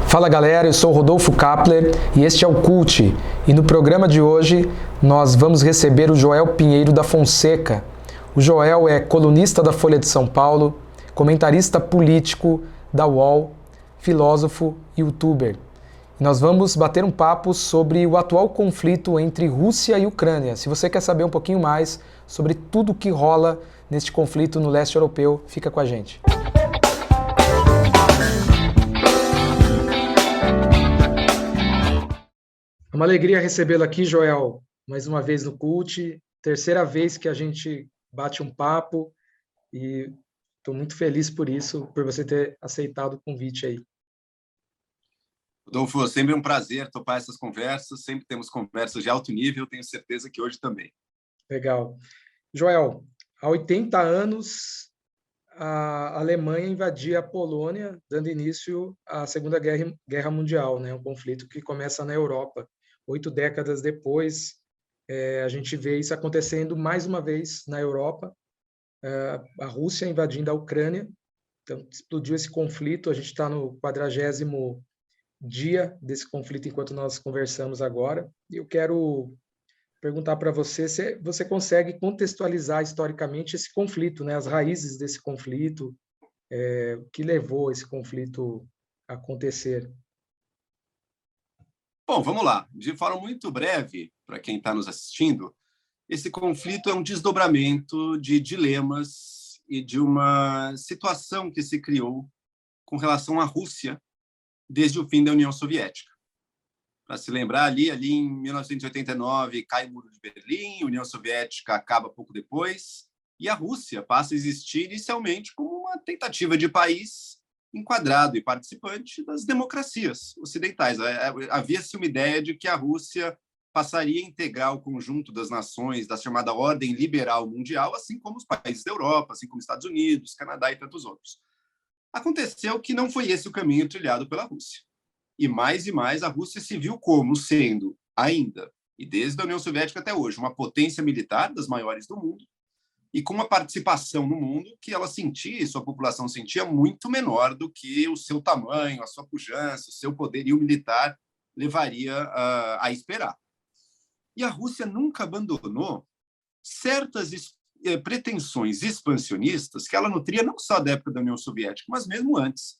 Fala galera, eu sou o Rodolfo Kapler e este é o Cult. E no programa de hoje nós vamos receber o Joel Pinheiro da Fonseca. O Joel é colunista da Folha de São Paulo, comentarista político da UOL, filósofo e youtuber. E nós vamos bater um papo sobre o atual conflito entre Rússia e Ucrânia. Se você quer saber um pouquinho mais sobre tudo o que rola neste conflito no leste europeu, fica com a gente. É uma alegria recebê-lo aqui, Joel, mais uma vez no Cult, terceira vez que a gente bate um papo e estou muito feliz por isso, por você ter aceitado o convite aí. Rodolfo, sempre um prazer topar essas conversas, sempre temos conversas de alto nível, tenho certeza que hoje também. Legal. Joel, há 80 anos a Alemanha invadia a Polônia, dando início à Segunda Guerra Mundial, né? Um conflito que começa na Europa. 8 décadas depois, a gente vê isso acontecendo mais uma vez na Europa, a Rússia invadindo a Ucrânia. Então, explodiu esse conflito, a gente está no 40º dia desse conflito enquanto nós conversamos agora. E eu quero perguntar para você se você consegue contextualizar historicamente esse conflito, né? As raízes desse conflito, o que levou esse conflito a acontecer. Bom, vamos lá. De forma muito breve, para quem está nos assistindo, esse conflito é um desdobramento de dilemas e de uma situação que se criou com relação à Rússia desde o fim da União Soviética. Para se lembrar, ali em 1989, cai o Muro de Berlim, a União Soviética acaba pouco depois, e a Rússia passa a existir inicialmente como uma tentativa de país enquadrado e participante das democracias ocidentais. Havia-se uma ideia de que a Rússia passaria a integrar o conjunto das nações da chamada ordem liberal mundial, assim como os países da Europa, assim como Estados Unidos, Canadá e tantos outros. Aconteceu que não foi esse o caminho trilhado pela Rússia. E mais a Rússia se viu como sendo ainda, e desde a União Soviética até hoje, uma potência militar das maiores do mundo, e com uma participação no mundo que ela sentia, e sua população sentia, muito menor do que o seu tamanho, a sua pujança, o seu poderio militar levaria a esperar. E a Rússia nunca abandonou certas pretensões expansionistas que ela nutria não só da época da União Soviética, mas mesmo antes.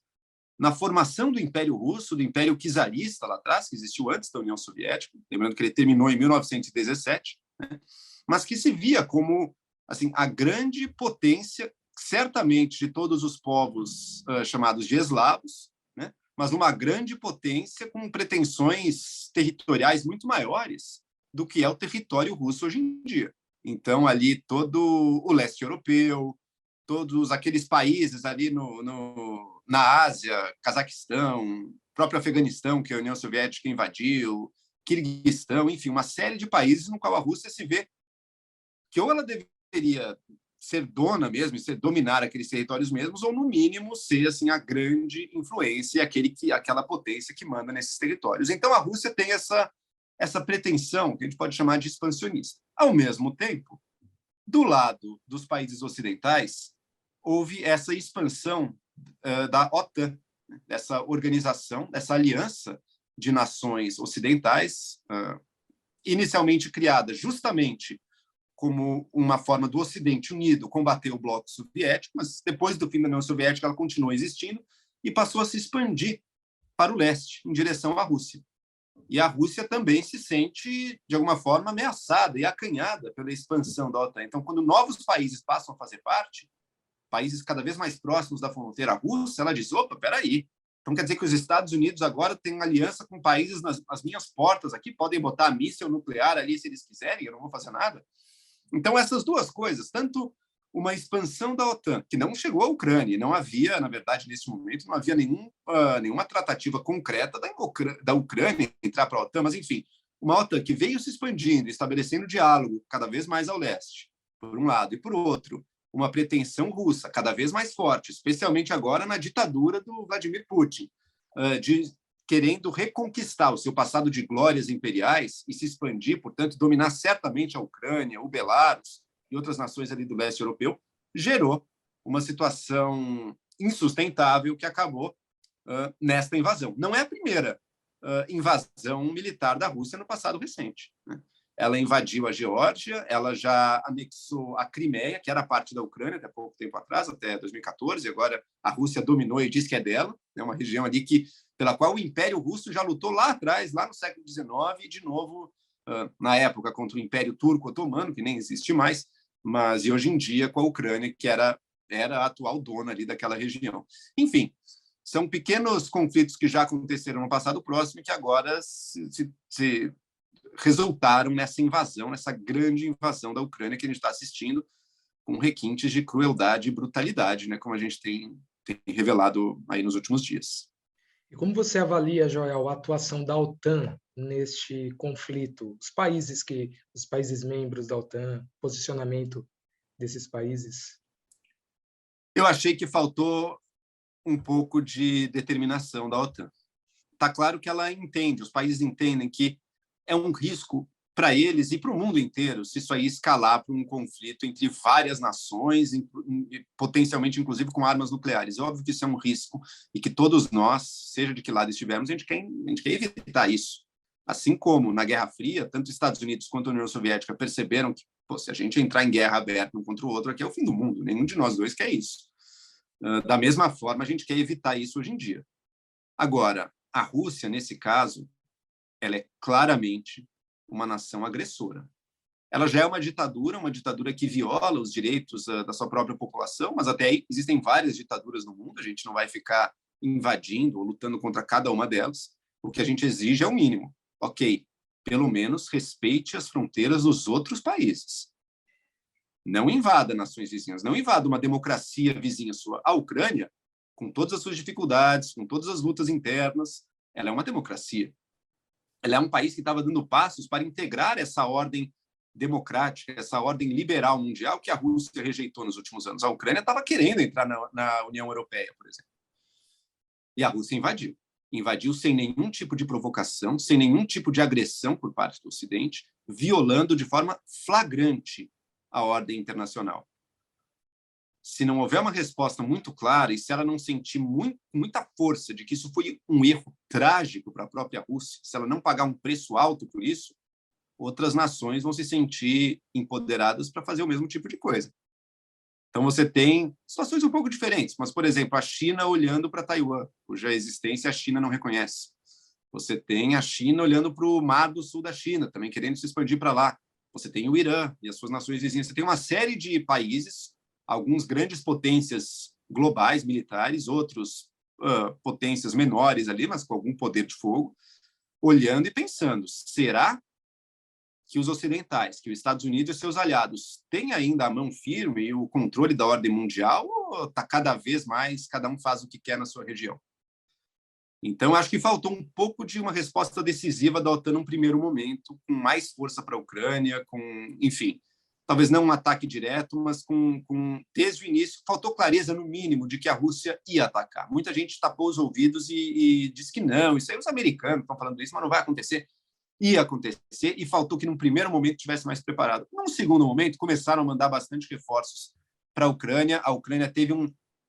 Na formação do Império Russo, do Império Czarista lá atrás, que existiu antes da União Soviética, lembrando que ele terminou em 1917, né? Mas que se via como assim, a grande potência, certamente de todos os povos chamados de eslavos, né? Mas uma grande potência com pretensões territoriais muito maiores do que é o território russo hoje em dia. Então, ali todo o leste europeu, todos aqueles países ali na Ásia, Cazaquistão, próprio Afeganistão, que a União Soviética invadiu, Quirguistão, enfim, uma série de países no qual a Rússia se vê que ou ela deveria ser dona mesmo, dominar aqueles territórios mesmos, ou, no mínimo, ser assim, a grande influência e aquela potência que manda nesses territórios. Então, a Rússia tem essa pretensão, que a gente pode chamar de expansionista. Ao mesmo tempo, do lado dos países ocidentais, houve essa expansão da OTAN, dessa organização, dessa aliança de nações ocidentais, inicialmente criada justamente como uma forma do Ocidente unido combater o bloco soviético, mas depois do fim da União Soviética ela continuou existindo e passou a se expandir para o leste, em direção à Rússia. E a Rússia também se sente, de alguma forma, ameaçada e acanhada pela expansão da OTAN. Então, quando novos países passam a fazer parte, países cada vez mais próximos da fronteira russa, ela diz, opa, peraí, então quer dizer que os Estados Unidos agora têm uma aliança com países nas minhas portas aqui, podem botar míssil nuclear ali se eles quiserem, eu não vou fazer nada. Então, essas duas coisas, tanto uma expansão da OTAN, que não chegou à Ucrânia, não havia, na verdade, nesse momento, não havia nenhuma tratativa concreta da Ucrânia entrar para a OTAN, mas, enfim, uma OTAN que veio se expandindo, estabelecendo diálogo cada vez mais ao leste, por um lado, e por outro, uma pretensão russa cada vez mais forte, especialmente agora na ditadura do Vladimir Putin, de querendo reconquistar o seu passado de glórias imperiais e se expandir, portanto, dominar certamente a Ucrânia, o Belarus e outras nações ali do leste europeu, gerou uma situação insustentável que acabou nesta invasão. Não é a primeira invasão militar da Rússia no passado recente, né? Ela invadiu a Geórgia, ela já anexou a Crimeia, que era parte da Ucrânia até pouco tempo atrás, até 2014. Agora a Rússia dominou e diz que é dela, é uma região ali pela qual o Império Russo já lutou lá atrás, lá no século XIX, e de novo, na época, contra o Império Turco-Otomano, que nem existe mais, mas e hoje em dia com a Ucrânia, que era a atual dona ali daquela região. Enfim, são pequenos conflitos que já aconteceram no passado próximo e que agora se resultaram nessa invasão, nessa grande invasão da Ucrânia que a gente está assistindo, com requintes de crueldade e brutalidade, né, como a gente tem revelado aí nos últimos dias. E como você avalia, Joel, a atuação da OTAN neste conflito? Os países membros da OTAN, posicionamento desses países? Eu achei que faltou um pouco de determinação da OTAN. Está claro que ela entende, os países entendem que é um risco para eles e para o mundo inteiro se isso aí escalar para um conflito entre várias nações, potencialmente, inclusive, com armas nucleares. É óbvio que isso é um risco e que todos nós, seja de que lado estivermos, a gente quer evitar isso. Assim como na Guerra Fria, tanto os Estados Unidos quanto a União Soviética perceberam que, se a gente entrar em guerra aberta um contra o outro, aqui é o fim do mundo. Nenhum de nós dois quer isso. Da mesma forma, a gente quer evitar isso hoje em dia. Agora, a Rússia, nesse caso, ela é claramente uma nação agressora. Ela já é uma ditadura que viola os direitos da sua própria população, mas até aí existem várias ditaduras no mundo, a gente não vai ficar invadindo ou lutando contra cada uma delas. O que a gente exige é o mínimo. Ok, pelo menos respeite as fronteiras dos outros países. Não invada nações vizinhas, não invada uma democracia vizinha sua. A Ucrânia, com todas as suas dificuldades, com todas as lutas internas, ela é uma democracia. Ela é um país que estava dando passos para integrar essa ordem democrática, essa ordem liberal mundial que a Rússia rejeitou nos últimos anos. A Ucrânia estava querendo entrar na União Europeia, por exemplo. E a Rússia invadiu. Invadiu sem nenhum tipo de provocação, sem nenhum tipo de agressão por parte do Ocidente, violando de forma flagrante a ordem internacional. Se não houver uma resposta muito clara e se ela não sentir muita força de que isso foi um erro trágico para a própria Rússia, se ela não pagar um preço alto por isso, outras nações vão se sentir empoderadas para fazer o mesmo tipo de coisa. Então, você tem situações um pouco diferentes, mas, por exemplo, a China olhando para Taiwan, cuja existência a China não reconhece. Você tem a China olhando para o mar do sul da China, também querendo se expandir para lá. Você tem o Irã e as suas nações vizinhas. Você tem uma série de países, alguns grandes potências globais, militares, outros potências menores ali, mas com algum poder de fogo, olhando e pensando, será que os ocidentais, que os Estados Unidos e seus aliados têm ainda a mão firme e o controle da ordem mundial, ou está cada vez mais, cada um faz o que quer na sua região? Então, acho que faltou um pouco de uma resposta decisiva da OTAN num primeiro momento, com mais força para a Ucrânia, enfim, talvez não um ataque direto, mas desde o início, faltou clareza, no mínimo, de que a Rússia ia atacar. Muita gente tapou os ouvidos e disse que não, isso aí os americanos estão falando isso, mas não vai acontecer. Ia acontecer e faltou que, num primeiro momento, tivesse mais preparado. Num segundo momento, começaram a mandar bastante reforços para a Ucrânia. A Ucrânia teve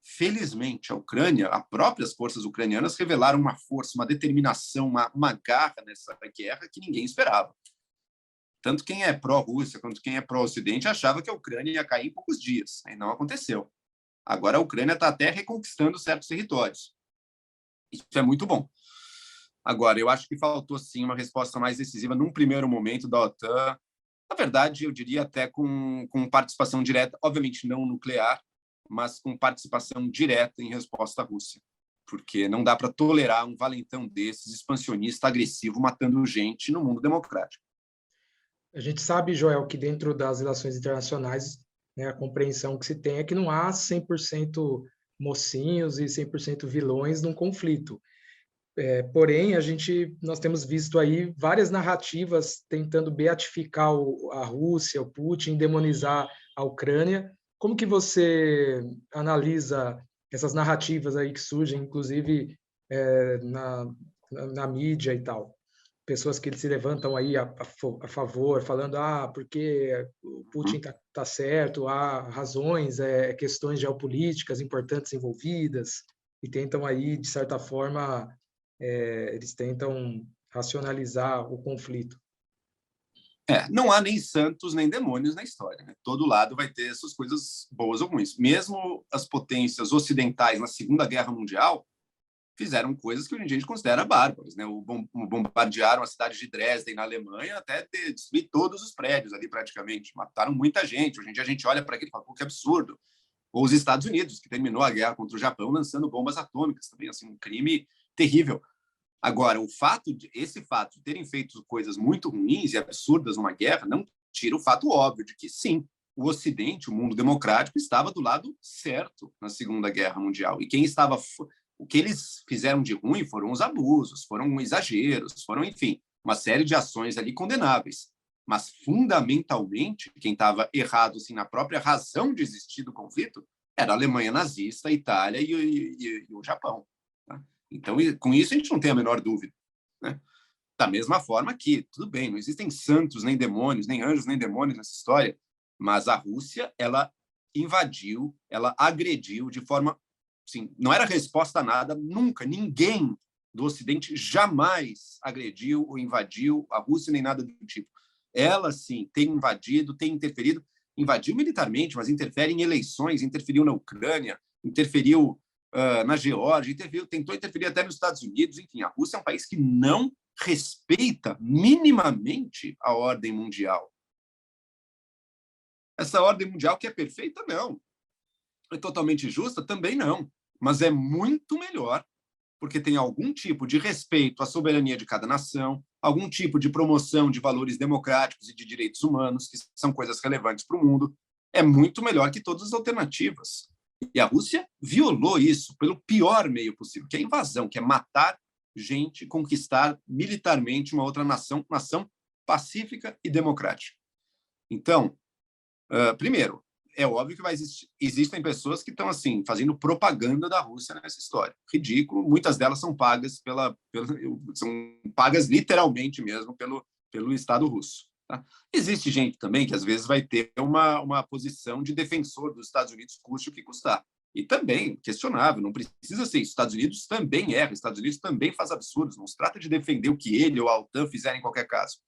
felizmente, as próprias forças ucranianas revelaram uma força, uma determinação, uma garra nessa guerra que ninguém esperava. Tanto quem é pró-Rússia quanto quem é pró-Ocidente achava que a Ucrânia ia cair em poucos dias. E não aconteceu. Agora a Ucrânia está até reconquistando certos territórios. Isso é muito bom. Agora, eu acho que faltou, sim, uma resposta mais decisiva num primeiro momento da OTAN. Na verdade, eu diria até com participação direta, obviamente não nuclear, mas com participação direta em resposta à Rússia. Porque não dá para tolerar um valentão desses, expansionista, agressivo, matando gente no mundo democrático. A gente sabe, Joel, que dentro das relações internacionais, né, a compreensão que se tem é que não há 100% mocinhos e 100% vilões num conflito. Porém, nós temos visto aí várias narrativas tentando beatificar a Rússia, o Putin, demonizar a Ucrânia. Como que você analisa essas narrativas aí que surgem, inclusive na mídia e tal? Pessoas que se levantam aí a favor, falando porque o Putin tá certo, há razões, questões geopolíticas importantes envolvidas. e tentam aí, de certa forma, eles tentam racionalizar o conflito. Não há nem santos nem demônios na história, né? Todo lado vai ter suas coisas boas ou ruins. Mesmo as potências ocidentais na Segunda Guerra Mundial fizeram coisas que hoje em dia a gente considera bárbaras, né? Bombardearam a cidade de Dresden, na Alemanha, até destruir todos os prédios ali praticamente. Mataram muita gente. Hoje em dia a gente olha para aquilo e fala, pô, que absurdo. Ou os Estados Unidos, que terminou a guerra contra o Japão lançando bombas atômicas, também assim, um crime terrível. Agora, esse fato de terem feito coisas muito ruins e absurdas numa guerra não tira o fato óbvio de que, sim, o Ocidente, o mundo democrático, estava do lado certo na Segunda Guerra Mundial. E o que eles fizeram de ruim foram os abusos, foram exageros, foram, enfim, uma série de ações ali condenáveis. Mas, fundamentalmente, quem estava errado assim, na própria razão de existir do conflito era a Alemanha nazista, a Itália e o Japão. Tá? Então, com isso, a gente não tem a menor dúvida. Né? Da mesma forma que, tudo bem, não existem santos, nem demônios, nem anjos, nem demônios nessa história, mas a Rússia, ela invadiu, ela agrediu de forma... Assim, não era resposta a nada, nunca, ninguém do Ocidente jamais agrediu ou invadiu a Rússia, nem nada do tipo. Ela, sim, tem invadido, tem interferido, invadiu militarmente, mas interfere em eleições, interferiu na Ucrânia, interferiu na Geórgia, tentou interferir até nos Estados Unidos. Enfim, a Rússia é um país que não respeita minimamente a ordem mundial. Essa ordem mundial que é perfeita, não. É totalmente justa? Também não. Mas é muito melhor, porque tem algum tipo de respeito à soberania de cada nação, algum tipo de promoção de valores democráticos e de direitos humanos, que são coisas relevantes para o mundo. É muito melhor que todas as alternativas. E a Rússia violou isso pelo pior meio possível, que é a invasão, que é matar gente, conquistar militarmente uma outra nação pacífica e democrática. Então, primeiro, é óbvio que existem pessoas que estão assim fazendo propaganda da Rússia nessa história. Ridículo. Muitas delas são pagas são pagas literalmente mesmo pelo Estado russo. Tá? Existe gente também que às vezes vai ter uma posição de defensor dos Estados Unidos, custe o que custar. E também, questionável, não precisa ser isso. Os Estados Unidos também erra, os Estados Unidos também faz absurdos. Não se trata de defender o que ele ou a OTAN fizerem em qualquer caso.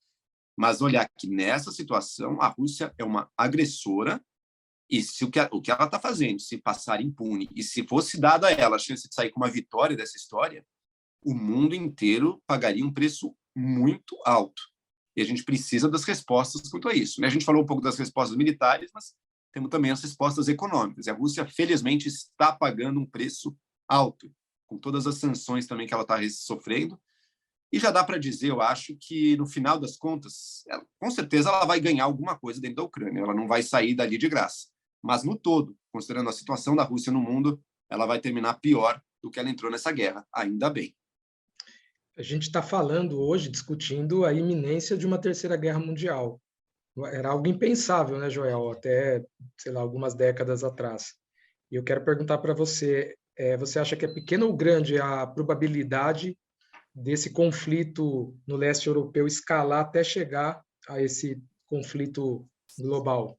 Mas olhar que nessa situação a Rússia é uma agressora e se o que ela está fazendo se passar impune e se fosse dada a ela a chance de sair com uma vitória dessa história, o mundo inteiro pagaria um preço muito alto. E a gente precisa das respostas quanto a isso. A gente falou um pouco das respostas militares, mas temos também as respostas econômicas. E a Rússia, felizmente, está pagando um preço alto, com todas as sanções também que ela está sofrendo. E já dá para dizer, eu acho, que no final das contas, com certeza ela vai ganhar alguma coisa dentro da Ucrânia. Ela não vai sair dali de graça. Mas no todo, considerando a situação da Rússia no mundo, ela vai terminar pior do que ela entrou nessa guerra, ainda bem. A gente está falando hoje, discutindo a iminência de uma terceira guerra mundial. Era algo impensável, né, Joel? Até, sei lá, algumas décadas atrás. E eu quero perguntar para você, você acha que é pequena ou grande a probabilidade desse conflito no leste europeu escalar até chegar a esse conflito global?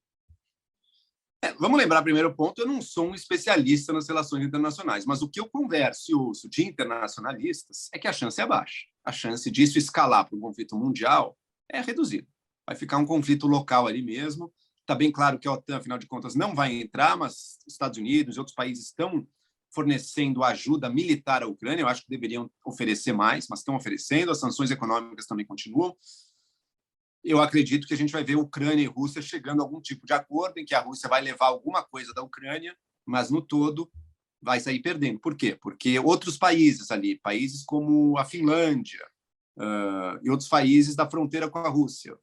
Vamos lembrar, primeiro ponto, eu não sou um especialista nas relações internacionais, mas o que eu converso e ouço de internacionalistas é que a chance é baixa. A chance disso escalar para um conflito mundial é reduzida. Vai ficar um conflito local ali mesmo. Está bem claro que a OTAN, afinal de contas, não vai entrar, mas Estados Unidos e outros países estão fornecendo ajuda militar à Ucrânia. Eu acho que deveriam oferecer mais, mas estão oferecendo. As sanções econômicas também continuam. Eu acredito que a gente vai ver Ucrânia e Rússia chegando a algum tipo de acordo em que a Rússia vai levar alguma coisa da Ucrânia, mas no todo vai sair perdendo. Por quê? Porque outros países ali, países como a Finlândia e outros países da fronteira com a Rússia,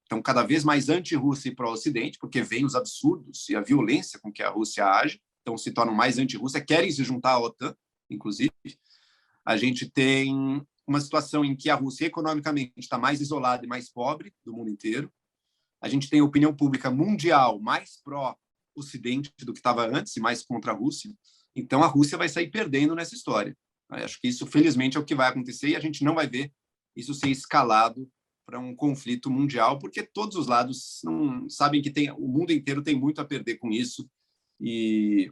estão cada vez mais anti-Rússia e pró-Ocidente, porque vem os absurdos e a violência com que a Rússia age, então se tornam mais anti-Rússia, querem se juntar à OTAN, inclusive. A gente tem uma situação em que a Rússia economicamente está mais isolada e mais pobre do mundo inteiro. A gente tem a opinião pública mundial mais pró-Ocidente do que estava antes e mais contra a Rússia. Então, a Rússia vai sair perdendo nessa história. Eu acho que isso, felizmente, é o que vai acontecer e a gente não vai ver isso ser escalado para um conflito mundial, porque todos os lados não sabem que o mundo inteiro tem muito a perder com isso e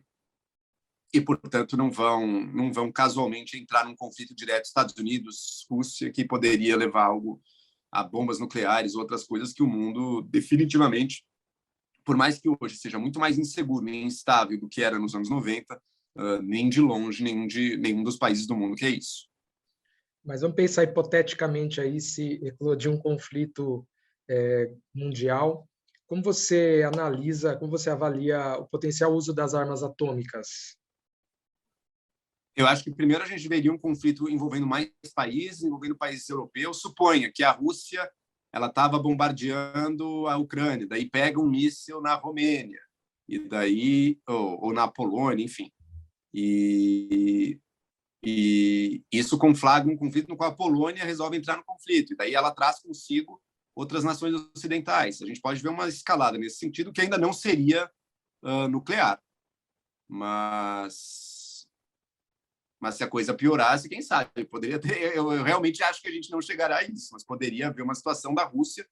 e, portanto, não vão casualmente entrar num conflito direto Estados Unidos-Rússia, que poderia levar algo a bombas nucleares, outras coisas que o mundo definitivamente, por mais que hoje seja muito mais inseguro e instável do que era nos anos 90, nem de longe nenhum dos países do mundo que é isso. Mas vamos pensar hipoteticamente aí se eclodir um conflito mundial. Como você analisa, como você avalia o potencial uso das armas atômicas? Eu acho que primeiro a gente veria um conflito envolvendo mais países, envolvendo países europeus. Suponha que a Rússia ela estava bombardeando a Ucrânia, daí pega um míssil na Romênia, e daí ou na Polônia, enfim. E isso conflagra um conflito no qual a Polônia resolve entrar no conflito, e daí ela traz consigo outras nações ocidentais. A gente pode ver uma escalada nesse sentido, que ainda não seria nuclear. Mas se a coisa piorasse, quem sabe? Poderia ter. Eu realmente acho que a gente não chegará a isso, mas poderia haver uma situação da Rússia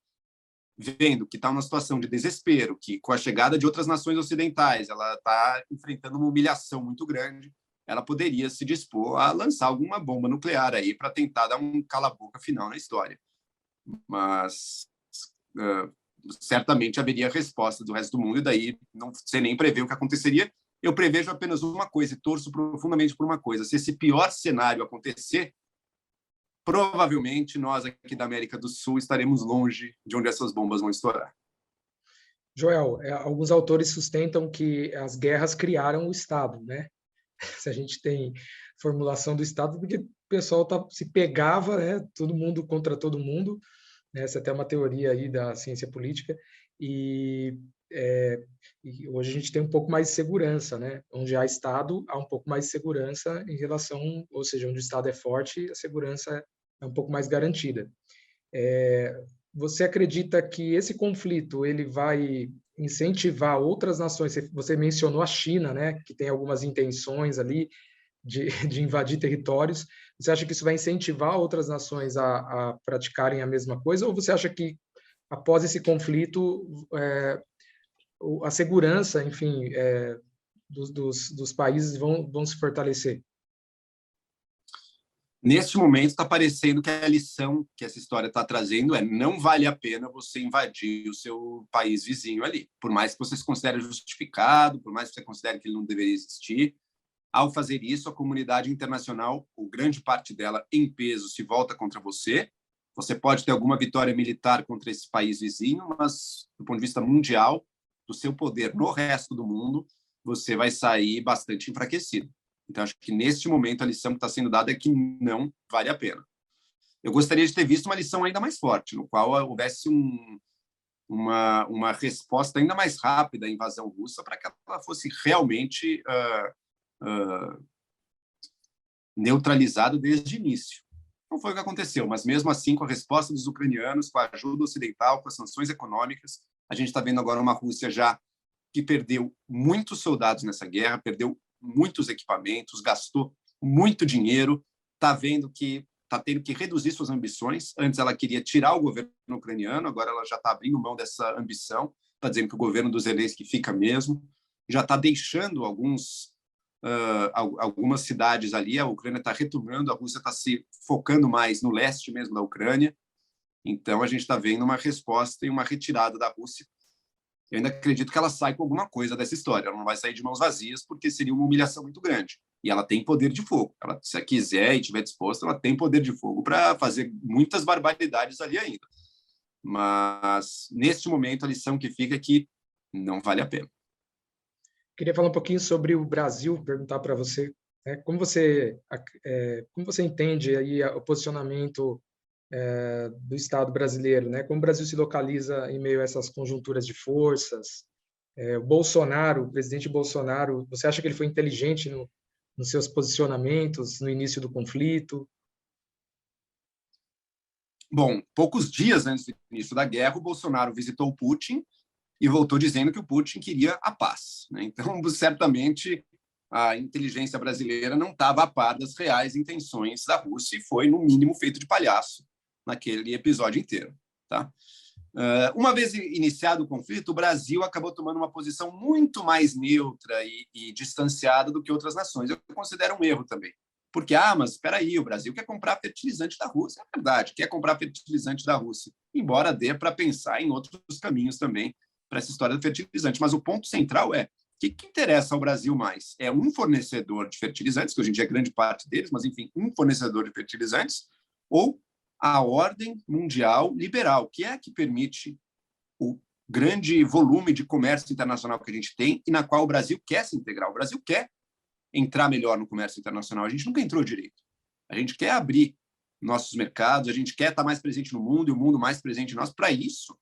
vendo que está numa situação de desespero, que com a chegada de outras nações ocidentais, ela está enfrentando uma humilhação muito grande, ela poderia se dispor a lançar alguma bomba nuclear aí para tentar dar um cala-boca final na história. Mas certamente haveria resposta do resto do mundo, e daí não sei nem prever o que aconteceria. Eu prevejo apenas uma coisa e torço profundamente por uma coisa. Se esse pior cenário acontecer, provavelmente nós aqui da América do Sul estaremos longe de onde essas bombas vão estourar. Joel, alguns autores sustentam que as guerras criaram o Estado, né? Se a gente tem formulação do Estado, porque o pessoal se pegava, né? Todo mundo contra todo mundo, né? Essa é até uma teoria aí da ciência política, e hoje a gente tem um pouco mais de segurança, né? Onde há Estado, há um pouco mais de segurança em relação, ou seja, onde o Estado é forte, a segurança é um pouco mais garantida. Você acredita que esse conflito ele vai incentivar outras nações? Você mencionou a China, né? Que tem algumas intenções ali de invadir territórios. Você acha que isso vai incentivar outras nações a praticarem a mesma coisa? Ou você acha que após esse conflito a segurança, enfim, dos países vão se fortalecer? Neste momento, está parecendo que a lição que essa história está trazendo não vale a pena você invadir o seu país vizinho ali. Por mais que você se considere justificado, por mais que você considere que ele não deveria existir, ao fazer isso, a comunidade internacional, ou grande parte dela em peso, se volta contra você. Você pode ter alguma vitória militar contra esse país vizinho, mas, do ponto de vista mundial, do seu poder no resto do mundo, você vai sair bastante enfraquecido. Então, acho que, neste momento, a lição que está sendo dada é que não vale a pena. Eu gostaria de ter visto uma lição ainda mais forte, no qual houvesse uma resposta ainda mais rápida à invasão russa para que ela fosse realmente neutralizada desde o início. Não foi o que aconteceu, mas, mesmo assim, com a resposta dos ucranianos, com a ajuda ocidental, com as sanções econômicas, a gente está vendo agora uma Rússia já que perdeu muitos soldados nessa guerra, perdeu muitos equipamentos, gastou muito dinheiro, está vendo que está tendo que reduzir suas ambições. Antes ela queria tirar o governo ucraniano, agora ela já está abrindo mão dessa ambição, está dizendo que o governo do Zelensky fica mesmo, já está deixando algumas cidades ali, a Ucrânia está retomando, a Rússia está se focando mais no leste mesmo da Ucrânia. Então a gente está vendo uma resposta e uma retirada da Rússia. Eu ainda acredito que ela sai com alguma coisa dessa história. Ela não vai sair de mãos vazias, porque seria uma humilhação muito grande. E ela tem poder de fogo. Ela, se ela quiser e estiver disposta, ela tem poder de fogo para fazer muitas barbaridades ali ainda. Mas, neste momento, a lição que fica é que não vale a pena. Queria falar um pouquinho sobre o Brasil, perguntar para você, né, como você entende aí o posicionamento do Estado brasileiro, né? Como o Brasil se localiza em meio a essas conjunturas de forças? O Bolsonaro, o presidente Bolsonaro, você acha que ele foi inteligente nos seus posicionamentos no início do conflito? Bom, poucos dias antes do início da guerra, o Bolsonaro visitou o Putin e voltou dizendo que o Putin queria a paz, né? Então, certamente, a inteligência brasileira não estava a par das reais intenções da Rússia e foi, no mínimo, feito de palhaço naquele episódio inteiro, tá? Uma vez iniciado o conflito, o Brasil acabou tomando uma posição muito mais neutra e distanciada do que outras nações. Eu considero um erro também. Porque, mas espera aí, o Brasil quer comprar fertilizante da Rússia. É verdade, quer comprar fertilizante da Rússia, embora dê para pensar em outros caminhos também para essa história do fertilizante. Mas o ponto central é: o que interessa ao Brasil mais? É um fornecedor de fertilizantes, que hoje em dia é grande parte deles, mas, enfim, um fornecedor de fertilizantes, ou a ordem mundial liberal, que é a que permite o grande volume de comércio internacional que a gente tem e na qual o Brasil quer se integrar. O Brasil quer entrar melhor no comércio internacional. A gente nunca entrou direito. A gente quer abrir nossos mercados, a gente quer estar mais presente no mundo e o mundo mais presente em nós. Para isso,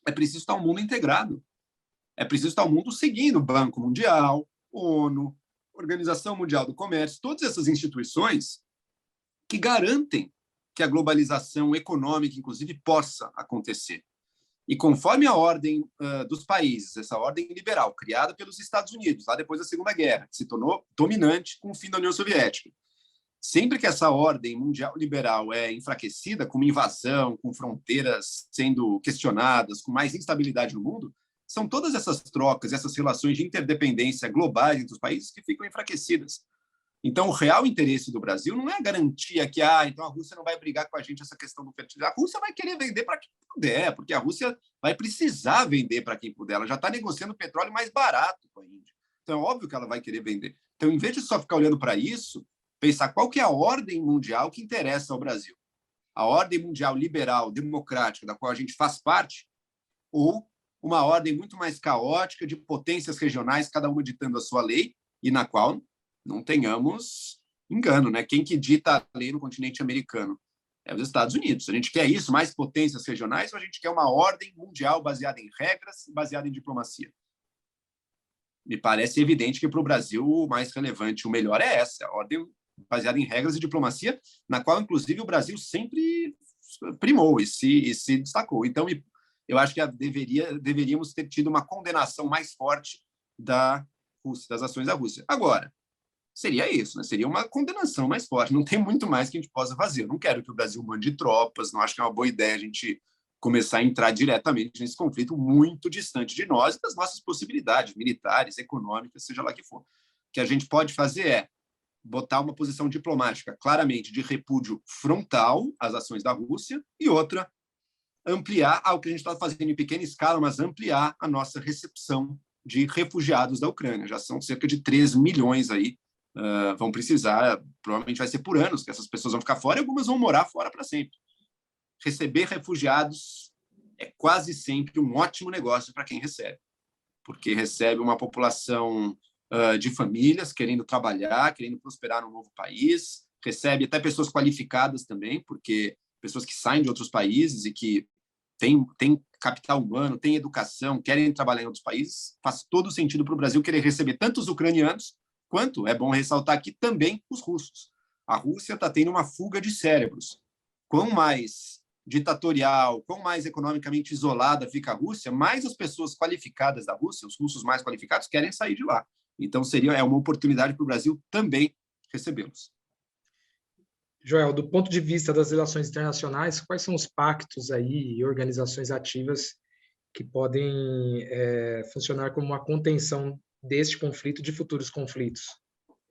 é preciso estar o mundo integrado. É preciso estar o mundo seguindo o Banco Mundial, ONU, Organização Mundial do Comércio, todas essas instituições que garantem que a globalização econômica, inclusive, possa acontecer. E conforme a ordem dos países, essa ordem liberal, criada pelos Estados Unidos, lá depois da Segunda Guerra, que se tornou dominante com o fim da União Soviética, sempre que essa ordem mundial liberal é enfraquecida, com uma invasão, com fronteiras sendo questionadas, com mais instabilidade no mundo, são todas essas trocas, essas relações de interdependência globais entre os países que ficam enfraquecidas. Então, o real interesse do Brasil não é a garantia que então a Rússia não vai brigar com a gente essa questão do fertilizante. A Rússia vai querer vender para quem puder, porque a Rússia vai precisar vender para quem puder. Ela já está negociando petróleo mais barato com a Índia. Então, é óbvio que ela vai querer vender. Então, em vez de só ficar olhando para isso, pensar qual que é a ordem mundial que interessa ao Brasil. A ordem mundial liberal, democrática, da qual a gente faz parte, ou uma ordem muito mais caótica de potências regionais, cada uma ditando a sua lei, e na qual não tenhamos engano, né? Quem que dita a lei no continente americano? É os Estados Unidos. A gente quer isso, mais potências regionais, ou a gente quer uma ordem mundial baseada em regras, baseada em diplomacia? Me parece evidente que para o Brasil o mais relevante, o melhor é essa, a ordem baseada em regras e diplomacia, na qual, inclusive, o Brasil sempre primou e se destacou. Então, eu acho que deveríamos ter tido uma condenação mais forte da Rússia, das ações da Rússia. Agora, seria isso, né? Seria uma condenação mais forte. Não tem muito mais que a gente possa fazer. Eu não quero que o Brasil mande tropas, não acho que é uma boa ideia a gente começar a entrar diretamente nesse conflito muito distante de nós e das nossas possibilidades militares, econômicas, seja lá que for. O que a gente pode fazer é botar uma posição diplomática claramente de repúdio frontal às ações da Rússia e outra, ampliar ao que a gente está fazendo em pequena escala, mas ampliar a nossa recepção de refugiados da Ucrânia. Já são cerca de 3 milhões aí. Vão precisar, provavelmente vai ser por anos que essas pessoas vão ficar fora e algumas vão morar fora para sempre. Receber refugiados é quase sempre um ótimo negócio para quem recebe, porque recebe uma população de famílias querendo trabalhar, querendo prosperar num novo país, recebe até pessoas qualificadas também, porque pessoas que saem de outros países e que têm capital humano, têm educação, querem trabalhar em outros países, faz todo sentido para o Brasil querer receber tanto os ucranianos quanto, é bom ressaltar aqui, também os russos. A Rússia está tendo uma fuga de cérebros. Quão mais ditatorial, quão mais economicamente isolada fica a Rússia, mais as pessoas qualificadas da Rússia, os russos mais qualificados, querem sair de lá. Então, é uma oportunidade para o Brasil também recebê-los. Joel, do ponto de vista das relações internacionais, quais são os pactos aí e organizações ativas que podem funcionar como uma contenção deste conflito e de futuros conflitos?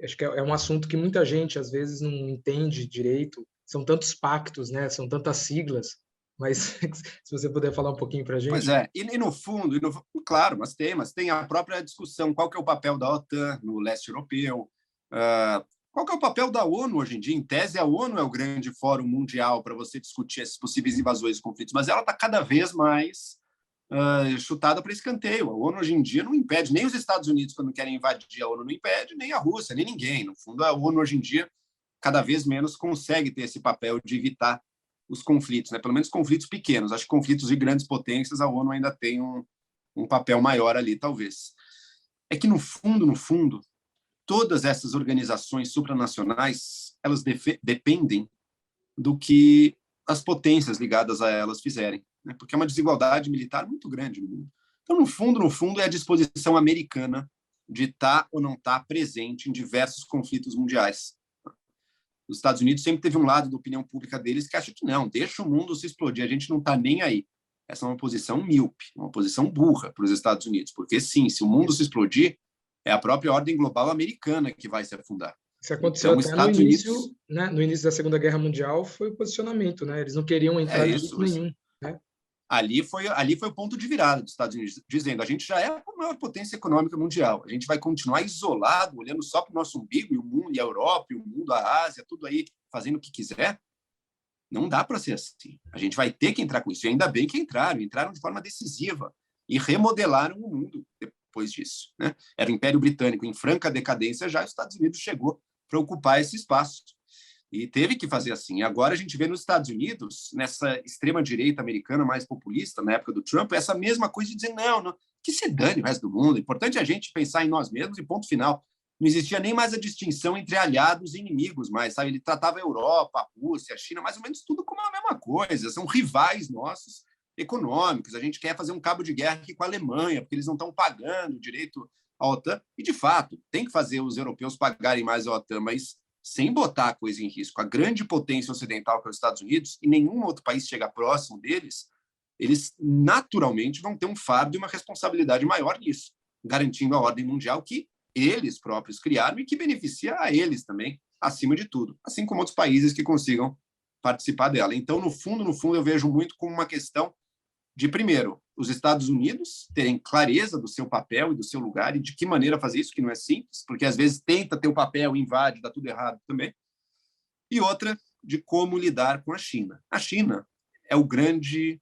Acho que é um assunto que muita gente, às vezes, não entende direito. São tantos pactos, né? São tantas siglas, mas se você puder falar um pouquinho para a gente. Pois é, e no fundo, claro, mas tem a própria discussão, qual que é o papel da OTAN no leste europeu, qual que é o papel da ONU hoje em dia? Em tese, a ONU é o grande fórum mundial para você discutir essas possíveis invasões e conflitos, mas ela está cada vez mais chutada para escanteio. A ONU hoje em dia não impede, nem os Estados Unidos, quando querem invadir, a ONU não impede, nem a Rússia, nem ninguém. No fundo, a ONU hoje em dia, cada vez menos, consegue ter esse papel de evitar os conflitos, né? Pelo menos conflitos pequenos. Acho que conflitos de grandes potências, a ONU ainda tem um papel maior ali, talvez. É que, no fundo, todas essas organizações supranacionais, elas dependem do que as potências ligadas a elas fizerem, né? Porque é uma desigualdade militar muito grande no mundo. Então, no fundo, é a disposição americana de estar ou não estar presente em diversos conflitos mundiais. Os Estados Unidos sempre teve um lado da opinião pública deles que acha que não, deixa o mundo se explodir, a gente não está nem aí. essa é uma posição míope, uma posição burra para os Estados Unidos, porque sim, se o mundo se explodir, é a própria ordem global americana que vai se afundar. Isso aconteceu Então, os até no Estados Unidos... início, né? No início da Segunda Guerra Mundial foi o posicionamento, né? Eles não queriam É entrar de jeito isso. nenhum, né? Ali foi o ponto de virada dos Estados Unidos, dizendo: a gente já é a maior potência econômica mundial, a gente vai continuar isolado, olhando só para o nosso umbigo, e o mundo, e a Europa, e o mundo, a Ásia, tudo aí fazendo o que quiser. Não dá para ser assim. A gente vai ter que entrar com isso. E ainda bem que entraram de forma decisiva e remodelaram o mundo depois disso, né? Era o Império Britânico em franca decadência já, e os Estados Unidos chegou para ocupar esse espaço. E teve que fazer assim. E agora a gente vê nos Estados Unidos, nessa extrema-direita americana mais populista, na época do Trump, essa mesma coisa de dizer: não, que se dane o resto do mundo. O importante é a gente pensar em nós mesmos e ponto final. Não existia nem mais a distinção entre aliados e inimigos, mas, sabe, ele tratava a Europa, a Rússia, a China, mais ou menos tudo como a mesma coisa. São rivais nossos econômicos. A gente quer fazer um cabo de guerra aqui com a Alemanha, porque eles não estão pagando direito à OTAN. E, de fato, tem que fazer os europeus pagarem mais a OTAN, mas sem botar a coisa em risco. A grande potência ocidental, que é os Estados Unidos, e nenhum outro país chega próximo deles, eles naturalmente vão ter um fardo e uma responsabilidade maior nisso, garantindo a ordem mundial que eles próprios criaram e que beneficia a eles também, acima de tudo, assim como outros países que consigam participar dela. Então, no fundo, eu vejo muito como uma questão de, primeiro, os Estados Unidos terem clareza do seu papel e do seu lugar e de que maneira fazer isso, que não é simples, porque às vezes tenta ter o papel, invade, dá tudo errado também. E outra, de como lidar com a China. A China é o grande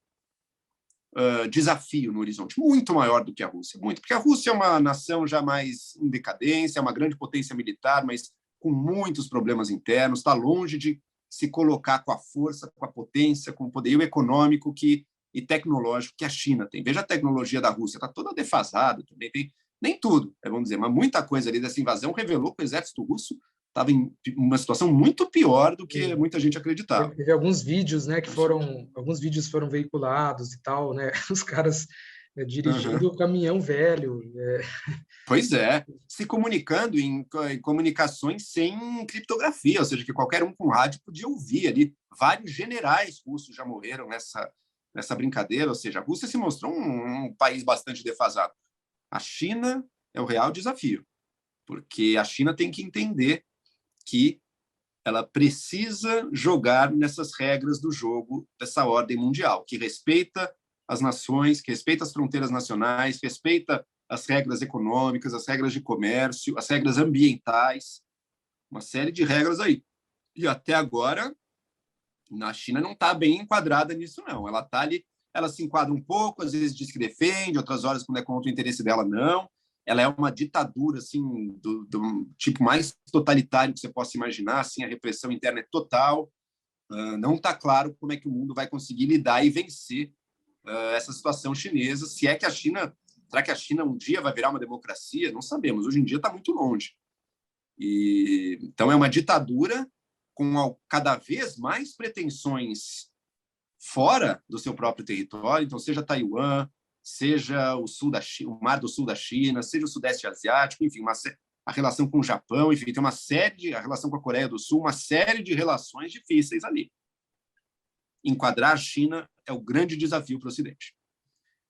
desafio no horizonte, muito maior do que a Rússia, muito, porque a Rússia é uma nação já mais em decadência, é uma grande potência militar, mas com muitos problemas internos, está longe de se colocar com a força, com a potência, com o poderio econômico e tecnológico que a China tem. Veja a tecnologia da Rússia, está toda defasada, também tem, nem tudo, vamos dizer, mas muita coisa ali dessa invasão revelou que o exército russo estava em uma situação muito pior do que muita gente acreditava. Teve alguns vídeos, né, alguns vídeos foram veiculados e tal, né, os caras dirigindo o caminhão velho. Pois é, se comunicando em comunicações sem criptografia, ou seja, que qualquer um com rádio podia ouvir ali. Vários generais russos já morreram nessa brincadeira, ou seja, a Rússia se mostrou um país bastante defasado. A China é o real desafio, porque a China tem que entender que ela precisa jogar nessas regras do jogo dessa ordem mundial, que respeita as nações, que respeita as fronteiras nacionais, que respeita as regras econômicas, as regras de comércio, as regras ambientais, uma série de regras aí. E até agora, a China não está bem enquadrada nisso, não. Ela está ali, ela se enquadra um pouco, às vezes diz que defende, outras horas, quando é contra o interesse dela, não. Ela é uma ditadura assim do tipo mais totalitário que você possa imaginar, assim, a repressão interna é total. Não está claro como é que o mundo vai conseguir lidar e vencer essa situação chinesa, se é que a China, será que a China um dia vai virar uma democracia? Não sabemos, hoje em dia está muito longe. Então é uma ditadura com cada vez mais pretensões fora do seu próprio território, então seja Taiwan, seja o sul da China, o Mar do Sul da China, seja o Sudeste Asiático, enfim, a relação com o Japão, enfim, tem a relação com a Coreia do Sul, uma série de relações difíceis ali. Enquadrar a China é o grande desafio para o Ocidente.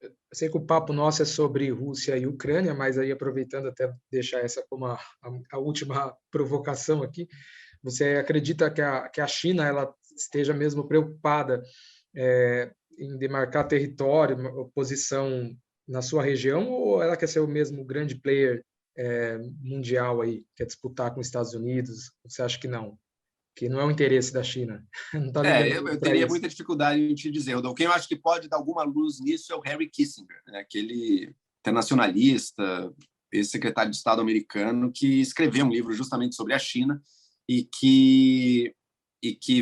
Eu sei que o papo nosso é sobre Rússia e Ucrânia, mas aí aproveitando até deixar essa como a última provocação aqui, você acredita que a China ela esteja mesmo preocupada em demarcar território, posição na sua região, ou ela quer ser o mesmo grande player mundial aí, quer disputar com os Estados Unidos? Você acha que não? Que não é o interesse da China? Não está Eu teria muita dificuldade em te dizer, Rodolfo. Quem eu acho que pode dar alguma luz nisso é o Henry Kissinger, né? Aquele internacionalista, ex-secretário de Estado americano, que escreveu um livro justamente sobre a China e que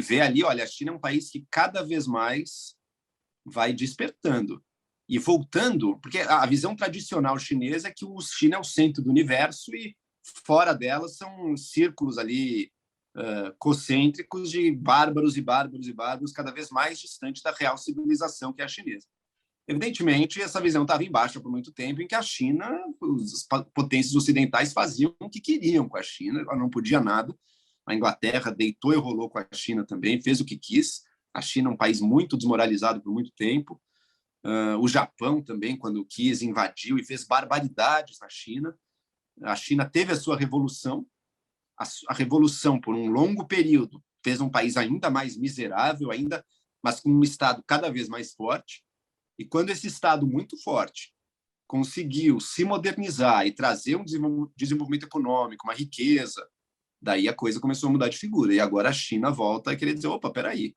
vê ali, olha, a China é um país que cada vez mais vai despertando e voltando, porque a visão tradicional chinesa é que o China é o centro do universo e fora dela são círculos ali concêntricos de bárbaros e bárbaros e bárbaros cada vez mais distantes da real civilização que é a chinesa. Evidentemente, essa visão estava em baixa por muito tempo, em que a China, as potências ocidentais faziam o que queriam com a China, ela não podia nada. A Inglaterra deitou e rolou com a China também, fez o que quis. A China é um país muito desmoralizado por muito tempo. O Japão também, quando quis, invadiu e fez barbaridades na China. A China teve a sua revolução. A revolução, por um longo período, fez um país ainda mais miserável, mas com um Estado cada vez mais forte. E quando esse Estado muito forte conseguiu se modernizar e trazer um desenvolvimento econômico, uma riqueza, daí a coisa começou a mudar de figura. E agora a China volta a querer dizer, opa, peraí,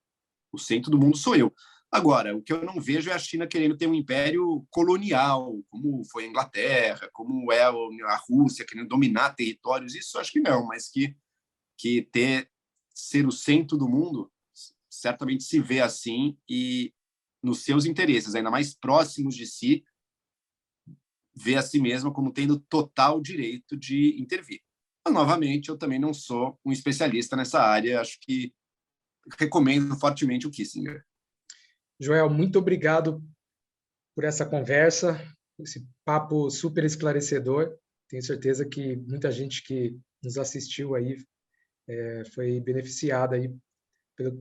o centro do mundo sou eu. Agora, o que eu não vejo é a China querendo ter um império colonial, como foi a Inglaterra, como é a Rússia, querendo dominar territórios. Isso acho que não, mas que ser o centro do mundo, certamente se vê assim e nos seus interesses, ainda mais próximos de si, vê a si mesma como tendo total direito de intervir. Mas, novamente, eu também não sou um especialista nessa área, acho que recomendo fortemente o Kissinger. Joel, muito obrigado por essa conversa, esse papo super esclarecedor. Tenho certeza que muita gente que nos assistiu aí foi beneficiada aí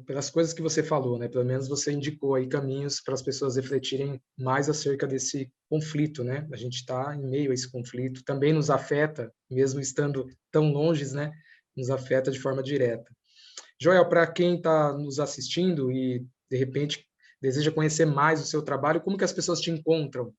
pelas coisas que você falou, né? Pelo menos você indicou aí caminhos para as pessoas refletirem mais acerca desse conflito, né? A gente está em meio a esse conflito, também nos afeta, mesmo estando tão longe, né? Nos afeta de forma direta. Joel, para quem está nos assistindo e de repente deseja conhecer mais o seu trabalho, como que as pessoas te encontram?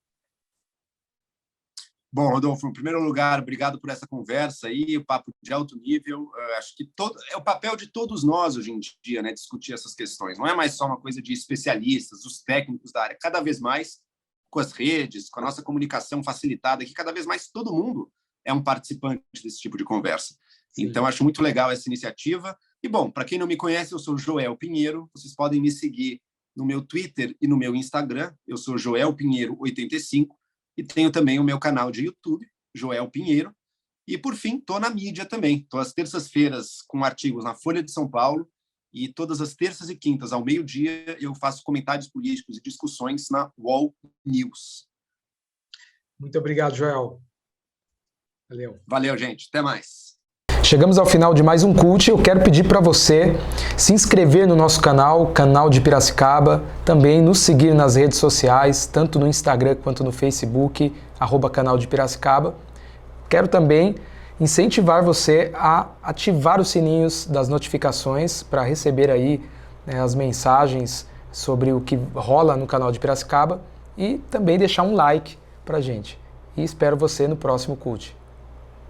Bom, Rodolfo, em primeiro lugar, obrigado por essa conversa aí, o papo de alto nível. Acho que é o papel de todos nós hoje em dia, né, discutir essas questões. Não é mais só uma coisa de especialistas, os técnicos da área. Cada vez mais, com as redes, com a nossa comunicação facilitada, que cada vez mais todo mundo é um participante desse tipo de conversa. Sim. Então, acho muito legal essa iniciativa. E, bom, para quem não me conhece, eu sou Joel Pinheiro. Vocês podem me seguir no meu Twitter e no meu Instagram. Eu sou Joel Pinheiro 85. E tenho também o meu canal de YouTube, Joel Pinheiro. E, por fim, estou na mídia também. Estou às terças-feiras com artigos na Folha de São Paulo e todas as terças e quintas, ao meio-dia, eu faço comentários políticos e discussões na UOL News. Muito obrigado, Joel. Valeu. Valeu, gente. Até mais. Chegamos ao final de mais um Cult. Eu quero pedir para você se inscrever no nosso canal de Piracicaba, também nos seguir nas redes sociais, tanto no Instagram quanto no Facebook, @canal de Piracicaba. Quero também incentivar você a ativar os sininhos das notificações para receber aí as mensagens sobre o que rola no canal de Piracicaba e também deixar um like para a gente. E espero você no próximo Cult.